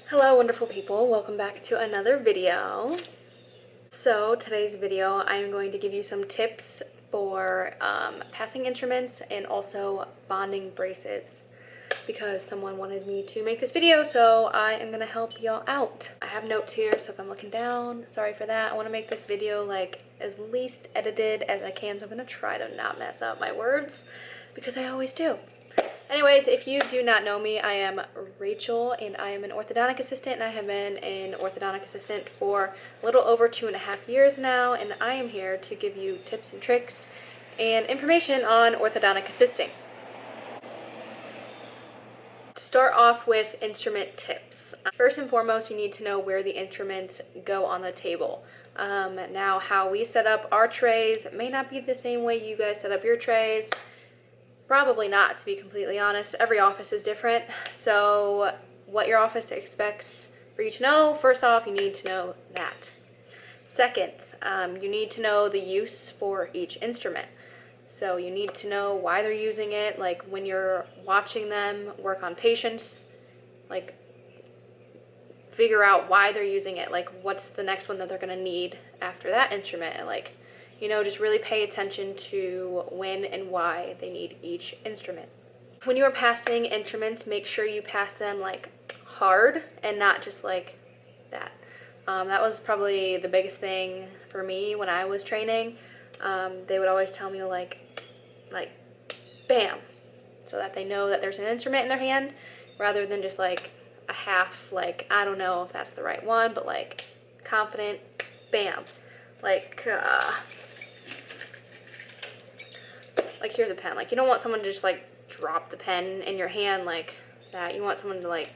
Hello wonderful people, welcome back to another video. So today's video I am going to give you some tips for passing instruments and also bonding braces because someone wanted me to make this video, so I am going to help y'all out. I have notes here, so if I'm looking down, sorry for that. I want to make this video like as least edited as I can, so I'm going to try to not mess up my words because I always do. Anyways, if you do not know me, I am Rachel and I am an orthodontic assistant, and I have been an orthodontic assistant for a little over 2.5 years now, and I am here to give you tips and tricks and information on orthodontic assisting. To start off with instrument tips. First and foremost, you need to know where the instruments go on the table. Now, how we set up our trays may not be the same way you guys set up your trays. Probably not, to be completely honest. Every office is different, so what your office expects for you to know, first off, you need to know that. Second, you need to know the use for each instrument. So you need to know why they're using it, like when you're watching them work on patients, like figure out why they're using it, like what's the next one that they're going to need after that instrument, and like, you know, just really pay attention to when and why they need each instrument. When you are passing instruments, make sure you pass them like hard and not just like that. That was probably the biggest thing for me when I was training. They would always tell me to like bam, so that they know that there's an instrument in their hand, rather than just like a half, like, I don't know if that's the right one, but like confident, bam. Like here's a pen. Like, you don't want someone to just like drop the pen in your hand like that. You want someone to like,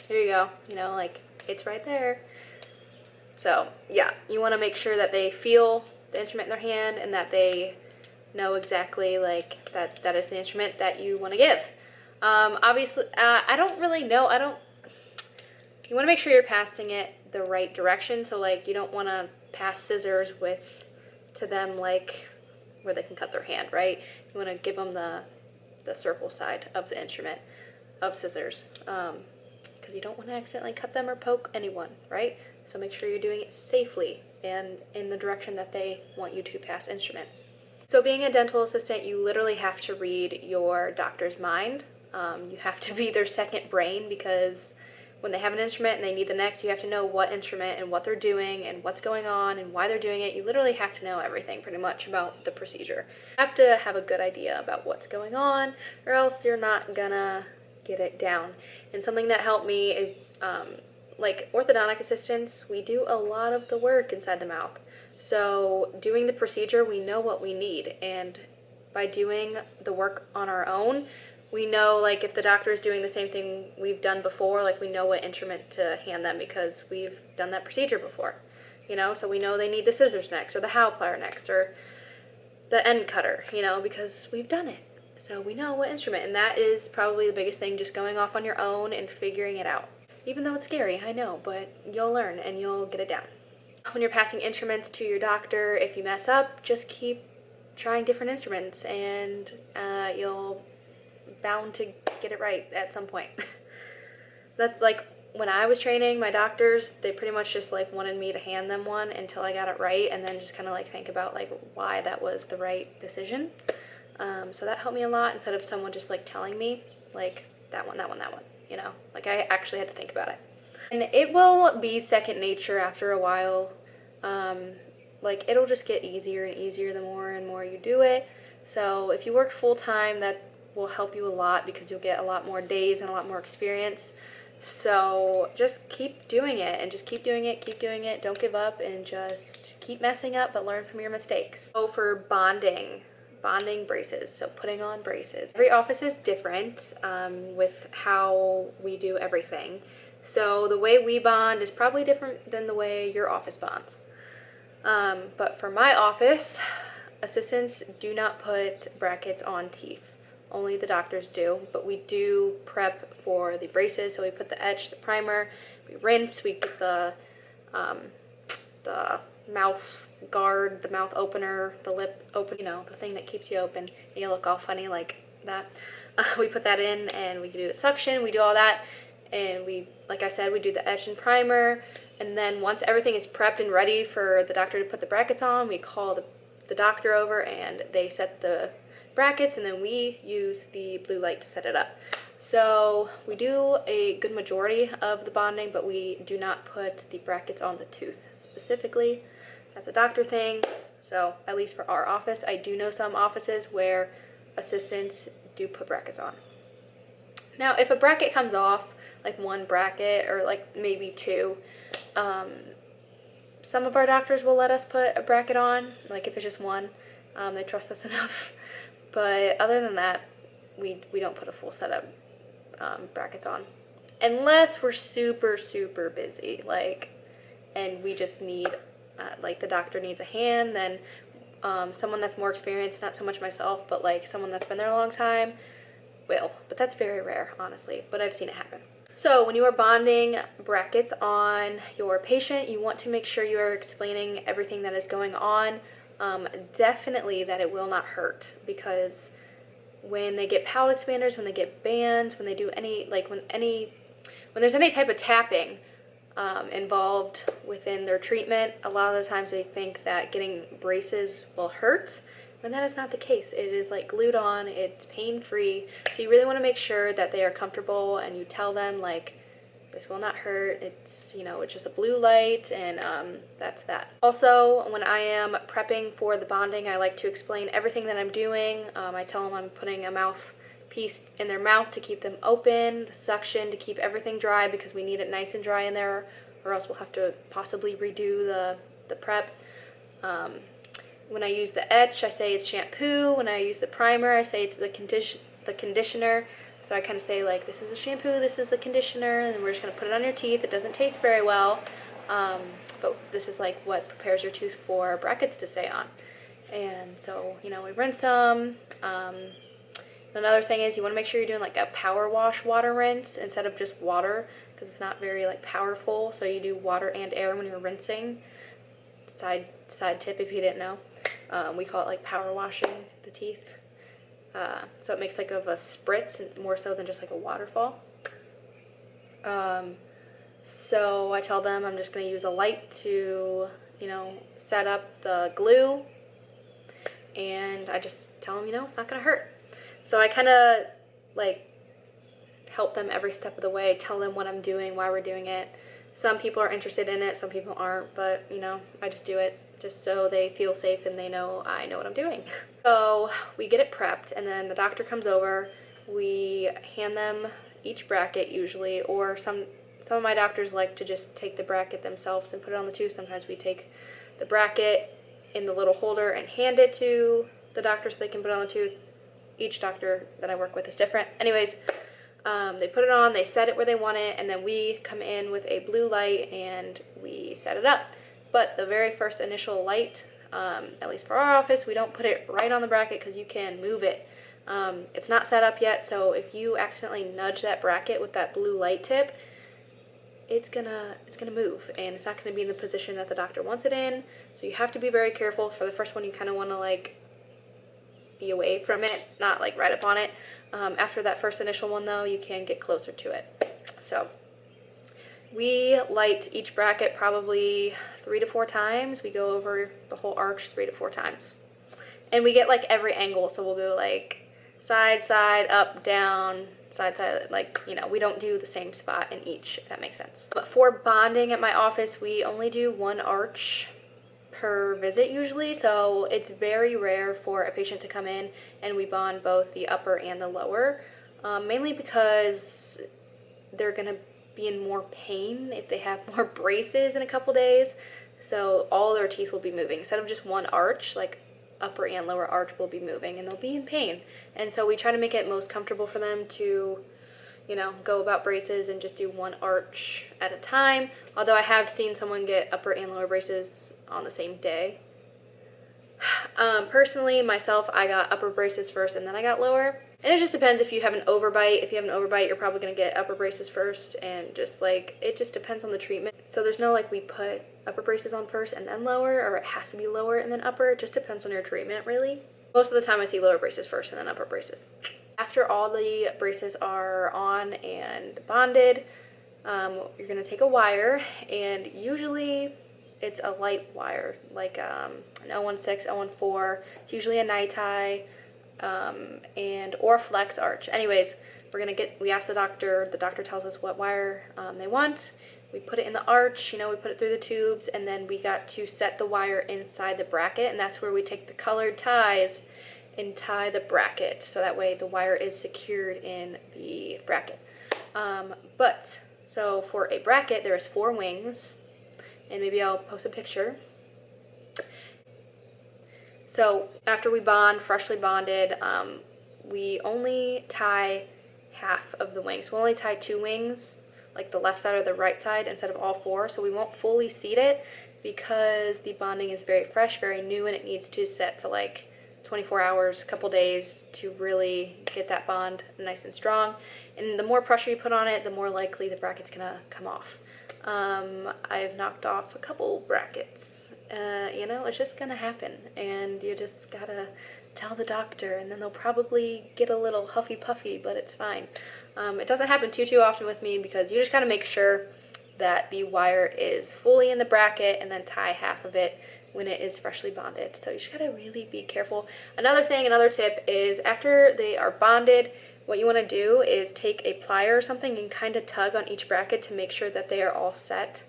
here you go, you know, like it's right there. So yeah, you want to make sure that they feel the instrument in their hand and that they know exactly like that is the instrument that you want to give. Obviously, I don't really know. You want to make sure you're passing it the right direction. So like, you don't want to pass scissors to them like where they can cut their hand, right? You want to give them the circle side of the instrument of scissors, because you don't want to accidentally cut them or poke anyone, right? So make sure you're doing it safely and in the direction that they want you to pass instruments. So being a dental assistant, you literally have to read your doctor's mind. You have to be their second brain, because when they have an instrument and they need the next, you have to know what instrument and what they're doing and what's going on and why they're doing it. You literally have to know everything pretty much about the procedure. You have to have a good idea about what's going on, or else you're not gonna get it down. And something that helped me is like orthodontic assistants, we do a lot of the work inside the mouth. So doing the procedure, we know what we need, and by doing the work on our own, we know, like, if the doctor is doing the same thing we've done before, like, we know what instrument to hand them because we've done that procedure before, you know? So we know they need the scissors next, or the Howell plier next, or the end cutter, you know, because we've done it. So we know what instrument, and that is probably the biggest thing, just going off on your own and figuring it out. Even though it's scary, I know, but you'll learn and you'll get it down. When you're passing instruments to your doctor, if you mess up, just keep trying different instruments, and you'll bound to get it right at some point. That's like when I was training my doctors, they pretty much just like wanted me to hand them one until I got it right, and then just kind of like think about like why that was the right decision. So that helped me a lot, instead of someone just like telling me like that one, you know, like I actually had to think about it. And it will be second nature after a while. Like, it'll just get easier and easier the more and more you do it. So if you work full-time, that will help you a lot, because you'll get a lot more days and a lot more experience. So just keep doing it, and just keep doing it, don't give up, and just keep messing up, but learn from your mistakes. So for bonding braces, so putting on braces. Every office is different with how we do everything. So the way we bond is probably different than the way your office bonds. But for my office, assistants do not put brackets on teeth. Only the doctors do, but we do prep for the braces. So we put the etch, the primer, we rinse, we get the mouth guard, the mouth opener, the lip open, you know, the thing that keeps you open. You look all funny like that. We put that in, and we do a suction, we do all that, and we, like I said, we do the etch and primer, and then once everything is prepped and ready for the doctor to put the brackets on, we call the doctor over and they set the brackets, and then we use the blue light to set it up. So we do a good majority of the bonding, but we do not put the brackets on the tooth specifically. That's a doctor thing. So at least for our office, I do know some offices where assistants do put brackets on. Now, if a bracket comes off, like one bracket or like maybe two, some of our doctors will let us put a bracket on, like if it's just one. They trust us enough. But other than that, we don't put a full set of brackets on. Unless we're super, super busy, like, and we just need, like the doctor needs a hand, then someone that's more experienced, not so much myself, but like someone that's been there a long time will. But that's very rare, honestly, but I've seen it happen. So when you are bonding brackets on your patient, you want to make sure you are explaining everything that is going on. Definitely that it will not hurt, because when they get palate expanders, when they get bands, when they do any, like when there's any type of tapping involved within their treatment, a lot of the times they think that getting braces will hurt, when that is not the case. It is like glued on, it's pain-free, so you really want to make sure that they are comfortable, and you tell them like, this will not hurt, it's, you know, it's just a blue light, and that's that. Also, when I am prepping for the bonding, I like to explain everything that I'm doing. I tell them I'm putting a mouthpiece in their mouth to keep them open, the suction to keep everything dry, because we need it nice and dry in there, or else we'll have to possibly redo the prep. When I use the etch, I say it's shampoo. When I use the primer, I say it's the conditioner. So I kind of say, like, this is a shampoo, this is a conditioner, and we're just going to put it on your teeth. It doesn't taste very well, but this is like what prepares your tooth for brackets to stay on. And so, you know, we rinse them. Another thing is you want to make sure you're doing like a power wash water rinse instead of just water, because it's not very like powerful. So you do water and air when you're rinsing. Side tip if you didn't know. We call it like power washing the teeth. So it makes like of a spritz more so than just like a waterfall. So I tell them I'm just going to use a light to, you know, set up the glue, and I just tell them, you know, it's not going to hurt. So I kind of like help them every step of the way, tell them what I'm doing, why we're doing it. Some people are interested in it, some people aren't, but, you know, I just do it just so they feel safe and they know I know what I'm doing. So we get it prepped, and then the doctor comes over. We hand them each bracket usually, or some of my doctors like to just take the bracket themselves and put it on the tooth. Sometimes we take the bracket in the little holder and hand it to the doctor so they can put it on the tooth. Each doctor that I work with is different. Anyways, they put it on, they set it where they want it, and then we come in with a blue light and we set it up. But the very first initial light, at least for our office, we don't put it right on the bracket because you can move it. It's not set up yet, so if you accidentally nudge that bracket with that blue light tip, it's gonna move, and it's not gonna be in the position that the doctor wants it in. So you have to be very careful. For the first one, you kind of want to like be away from it, not like right up on it. After that first initial one, though, you can get closer to it. So we light each bracket probably 3 to 4 times. We go over the whole arch 3 to 4 times. And we get like every angle, so we'll go like side, side, up, down, side, side, like, you know, we don't do the same spot in each, if that makes sense. But for bonding at my office, we only do 1 arch per visit usually, so it's very rare for a patient to come in and we bond both the upper and the lower, mainly because they're gonna be in more pain if they have more braces in a couple days. So all their teeth will be moving. Instead of just 1 arch, like upper and lower arch will be moving, and they'll be in pain. And so we try to make it most comfortable for them to, you know, go about braces and just do 1 arch at a time. Although I have seen someone get upper and lower braces on the same day. Personally, myself, I got upper braces first and then I got lower. And it just depends if you have an overbite. If you have an overbite, you're probably going to get upper braces first, and just like, it just depends on the treatment. So there's no like we put upper braces on first and then lower, or it has to be lower and then upper. It just depends on your treatment, really. Most of the time I see lower braces first and then upper braces. After all the braces are on and bonded, You're going to take a wire, and usually it's a light wire, like an 016, 014. It's usually a nightie, or flex arch. Anyways, we ask the doctor tells us what wire they want. We put it in the arch, we put it through the tubes, and then we got to set the wire inside the bracket, and that's where we take the colored ties and tie the bracket, so that way the wire is secured in the bracket. So for a bracket, there's 4 wings, and maybe I'll post a picture. So after we bond, freshly bonded, we only tie half of the wings. We'll only tie 2 wings, like the left side or the right side, instead of all 4, so we won't fully seat it because the bonding is very fresh, very new, and it needs to set for like 24 hours, a couple days to really get that bond nice and strong. And the more pressure you put on it, the more likely the bracket's gonna come off. I've knocked off a couple brackets. It's just gonna happen, and you just gotta tell the doctor, and then they'll probably get a little huffy puffy, but it's fine. It doesn't happen too often with me because you just gotta make sure that the wire is fully in the bracket and then tie half of it when it is freshly bonded. So you just gotta really be careful. Another tip is after they are bonded, what you want to do is take a plier or something and kind of tug on each bracket to make sure that they are all set.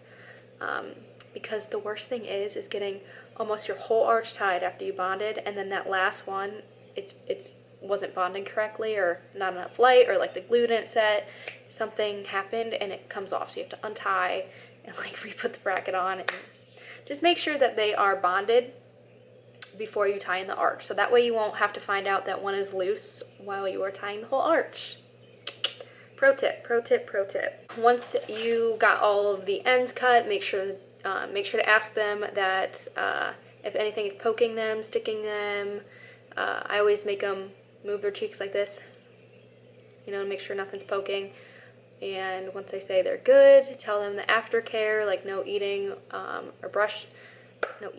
Because the worst thing is getting almost your whole arch tied after you bonded, and then that last one, it wasn't bonding correctly, or not enough light, or like the glue didn't set, something happened and it comes off. So you have to untie and like re-put the bracket on, and just make sure that they are bonded before you tie in the arch, so that way you won't have to find out that one is loose while you are tying the whole arch. Pro tip. Once you got all of the ends cut, make sure to ask them that if anything is poking them, sticking them. I always make them move their cheeks like this, make sure nothing's poking. And once they say they're good, tell them the aftercare, like no eating no brushing no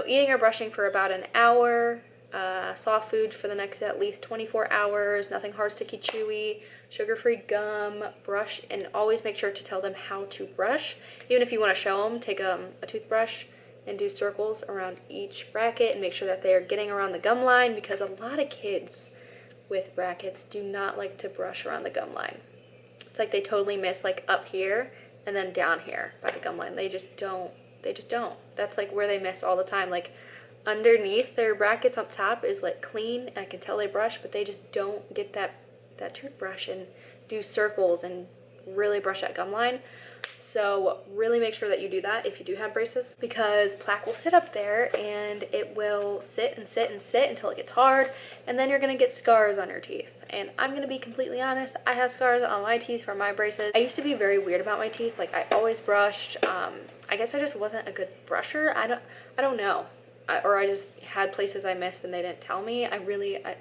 eating or brushing for about an hour, soft food for the next at least 24 hours, nothing hard, sticky, chewy, sugar-free gum, brush, and always make sure to tell them how to brush. Even if you want to show them, take a toothbrush and do circles around each bracket and make sure that they are getting around the gum line, because a lot of kids with brackets do not like to brush around the gum line. It's like they totally miss like up here and then down here by the gum line. They just don't. That's like where they miss all the time. Like underneath their brackets up top is like clean, and I can tell they brush, but they just don't get that toothbrush and do circles and really brush that gum line. So really make sure that you do that if you do have braces, because plaque will sit up there and it will sit and sit and sit until it gets hard, and then you're gonna get scars on your teeth. And I'm gonna be completely honest, I have scars on my teeth from my braces. I used to be very weird about my teeth. Like I always brushed. I guess I just wasn't a good brusher. I don't know. Or I just had places I missed and they didn't tell me.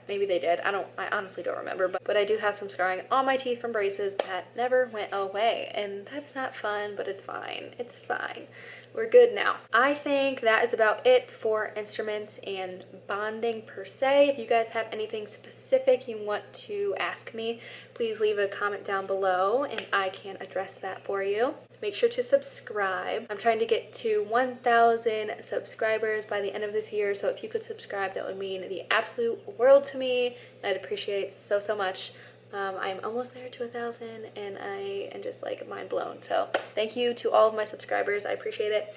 Maybe they did. I honestly don't remember. But I do have some scarring on my teeth from braces that never went away. And that's not fun, but it's fine. It's fine. We're good now. I think that is about it for instruments and bonding per se. If you guys have anything specific you want to ask me, please leave a comment down below and I can address that for you. Make sure to subscribe. I'm trying to get to 1,000 subscribers by the end of this year, so if you could subscribe, that would mean the absolute world to me. I'd appreciate it so much. I'm almost there to 1,000 and I am just like mind blown. So thank you to all of my subscribers. I appreciate it.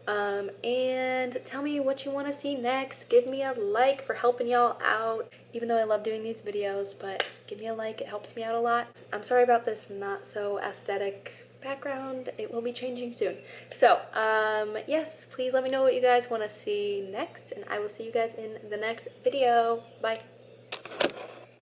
And tell me what you want to see next. Give me a like for helping y'all out, even though I love doing these videos, but give me a like. It helps me out a lot. I'm sorry about this not so aesthetic background. It will be changing soon. So yes, please let me know what you guys want to see next, and I will see you guys in the next video. Bye.